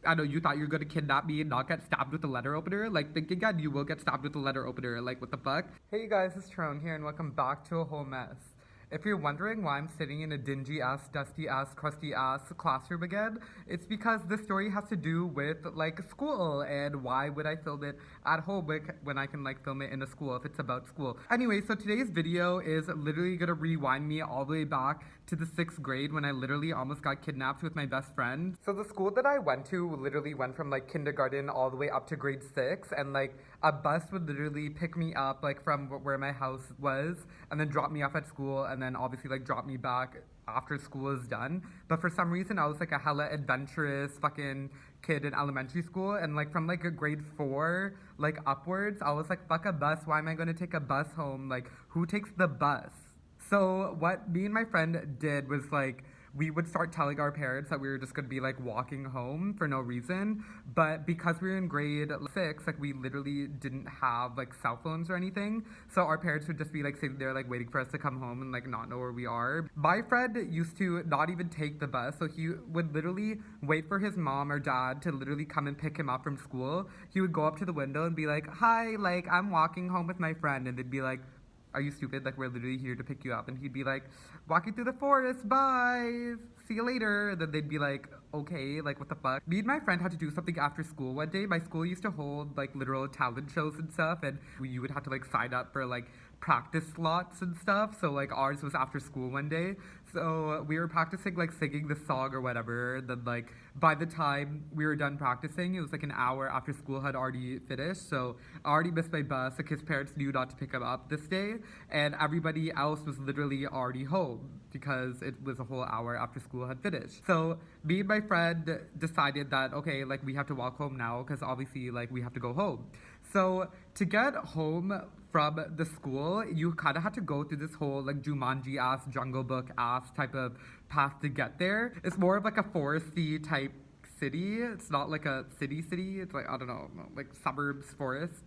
I know you thought you were gonna kidnap me and not get stabbed with a letter opener. Like, think again, you will get stabbed with a letter opener. Like, what the fuck? Hey, you guys, it's Tron here, and welcome back to A Whole Mess. If you're wondering why I'm sitting in a dingy ass, dusty ass, crusty ass classroom again, it's because the story has to do with like school and why would I film it at home when I can like film it in a school if it's about school. Anyway, so today's video is literally gonna rewind me all the way back to the 6th grade when I literally almost got kidnapped with my best friend. So the school that I went to literally went from like kindergarten all the way up to grade 6, and like a bus would literally pick me up like from where my house was and then drop me off at school and then obviously like drop me back after school is done. But for some reason I was like a hella adventurous fucking kid in elementary school, and like from like a grade 4 like upwards I was like, fuck a bus, why am I gonna take a bus home? Like, who takes the bus? So what me and my friend did was like, we would start telling our parents that we were just gonna be like walking home for no reason. But because we were in grade 6, like we literally didn't have like cell phones or anything. So our parents would just be like sitting there like waiting for us to come home and like not know where we are. My friend used to not even take the bus. So he would literally wait for his mom or dad to literally come and pick him up from school. He would go up to the window and be like, hi, like I'm walking home with my friend. And they'd be like, are you stupid? Like, we're literally here to pick you up. And he'd be like, walking through the forest, bye, see you later. And then they'd be like, okay, like, what the fuck? Me and my friend had to do something after school one day. My school used to hold like literal talent shows and stuff, and you would have to like sign up for like practice slots and stuff. So like ours was after school one day. So we were practicing like singing the song or whatever. And then like by the time we were done practicing, it was like an hour after school had already finished. So I already missed my bus. Like his parents knew not to pick him up this day, and everybody else was literally already home because it was a whole hour after school had finished. So me and my friend decided that, okay, like we have to walk home now because obviously like we have to go home. So to get home from the school, you kind of had to go through this whole like Jumanji ass, Jungle Book ass type of path to get there. It's more of like a foresty type city. It's not like a city. It's like, I don't know, like suburbs forest.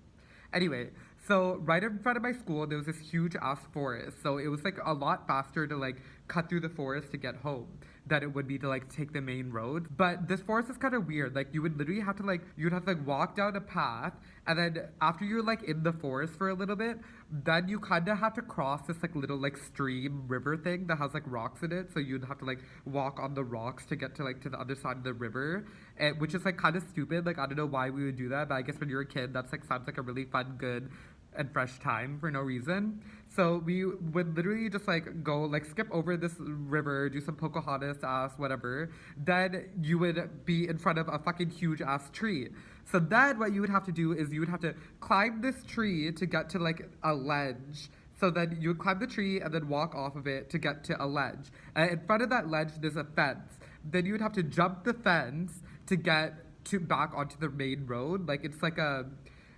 Anyway, so right in front of my school, there was this huge ass forest. So it was like a lot faster to like cut through the forest to get home than it would be to like take the main road. But this forest is kind of weird. Like you would literally have to like, you'd have to like walk down a path, and then after you're like in the forest for a little bit, then you kind of have to cross this like little like stream river thing that has like rocks in it. So you'd have to like walk on the rocks to get to like to the other side of the river, and, which is like kind of stupid. Like I don't know why we would do that, but I guess when you're a kid, that's like sounds like a really fun, good and fresh time for no reason. So we would literally just like go like skip over this river, do some Pocahontas ass whatever. Then you would be in front of a fucking huge ass tree. So then what you would have to do is you would have to climb this tree to get to like a ledge. So then you would climb the tree and then walk off of it to get to a ledge. And in front of that ledge, there's a fence. Then you would have to jump the fence to get to back onto the main road. Like it's like a,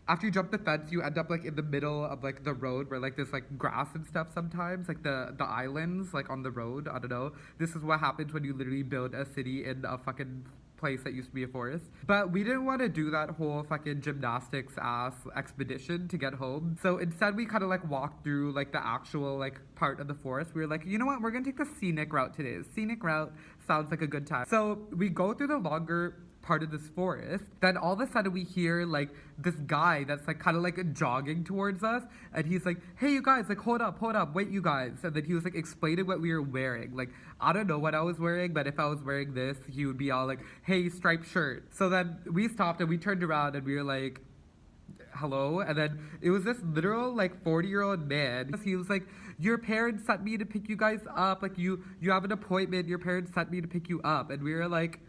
after you jump the fence, you end up like in the middle of like the road where like there's like grass and stuff sometimes, like the islands like on the road. I don't know. This is what happens when you literally build a city in a fucking place that used to be a forest. But we didn't want to do that whole fucking gymnastics ass expedition to get home. So instead we kind of like walked through like the actual like part of the forest. We were like, you know what? We're gonna take the scenic route today. The scenic route sounds like a good time. So we go through the longer part of this forest. Then all of a sudden we hear like this guy that's like kind of like jogging towards us, and he's like, hey you guys, like hold up, wait you guys. And then he was like explaining what we were wearing. Like I don't know what I was wearing, but if I was wearing this, he would be all like, hey, striped shirt. So then we stopped and we turned around and we were like, hello. And then it was this literal like 40-year-old man. He was like, your parents sent me to pick you guys up, like you have an appointment, your parents sent me to pick you up. And we were like,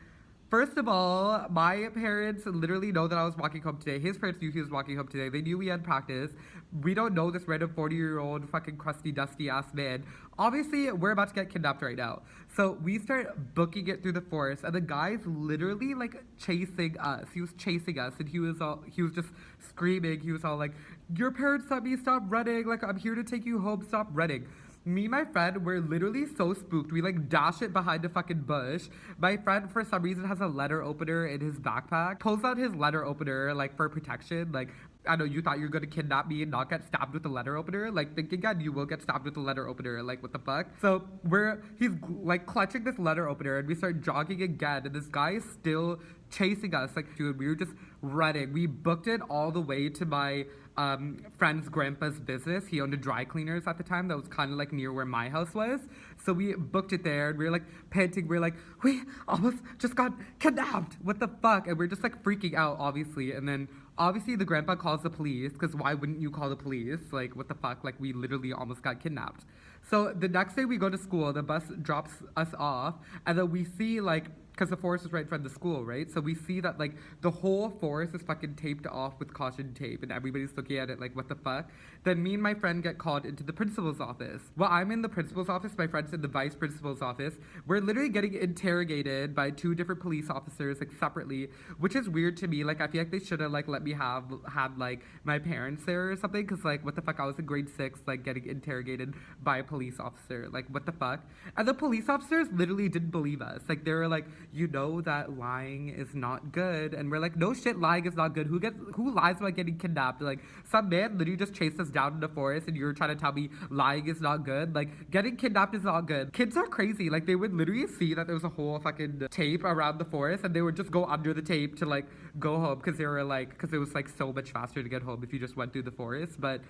first of all, my parents literally know that I was walking home today. His parents knew he was walking home today. They knew we had practice. We don't know this random 40-year-old fucking crusty, dusty ass man. Obviously, we're about to get kidnapped right now. So we start booking it through the forest, and the guy's literally like chasing us. He was chasing us, and he was just screaming. He was all like, your parents sent me, stop running. Like, I'm here to take you home, stop running. Me and my friend were literally so spooked. We like dash it behind a fucking bush. My friend for some reason has a letter opener in his backpack. Pulls out his letter opener like for protection. Like I know you thought you were gonna kidnap me and not get stabbed with a letter opener. Like, think again, you will get stabbed with a letter opener. Like, what the fuck? So he's like clutching this letter opener, and we start jogging again, and this guy is still chasing us. Like, dude, we were just running. We booked it all the way to my friend's grandpa's business. He owned a dry cleaners at the time that was kind of like near where my house was. So we booked it there, and we were like panting. We were like, we almost just got kidnapped. What the fuck? And we're just like freaking out, obviously. And then obviously the grandpa calls the police, because why wouldn't you call the police? Like, what the fuck? Like, we literally almost got kidnapped. So the next day we go to school, the bus drops us off, and then we see like, because the forest is right in front of the school, right? So we see that like the whole forest is fucking taped off with caution tape, and everybody's looking at it like, what the fuck? Then me and my friend get called into the principal's office. Well, I'm in the principal's office, my friend's in the vice principal's office. We're literally getting interrogated by 2 different police officers, like separately, which is weird to me. Like, I feel like they should have like let me had like my parents there or something, because like, what the fuck? I was in grade 6, like getting interrogated by a police officer. Like, what the fuck? And the police officers literally didn't believe us. Like, they were like, you know that lying is not good. And we're like, no shit, lying is not good. Who lies about getting kidnapped? Like, some man literally just chased us down in the forest, and you're trying to tell me lying is not good? Like, getting kidnapped is not good. Kids are crazy. Like, they would literally see that there was a whole fucking tape around the forest, and they would just go under the tape to like go home, because it was like so much faster to get home if you just went through the forest. But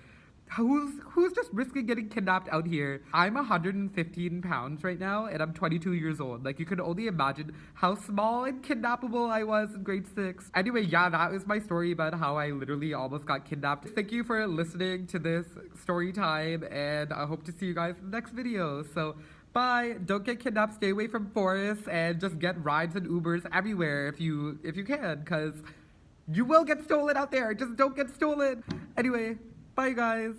who's just risking getting kidnapped out here? I'm 115 pounds right now, and I'm 22 years old. Like, you can only imagine how small and kidnappable I was in grade 6. Anyway, yeah, that is my story about how I literally almost got kidnapped. Thank you for listening to this story time, and I hope to see you guys in the next video. So bye. Don't get kidnapped. Stay away from forests, and just get rides and Ubers everywhere if you can, because you will get stolen out there. Just don't get stolen. Anyway, bye guys.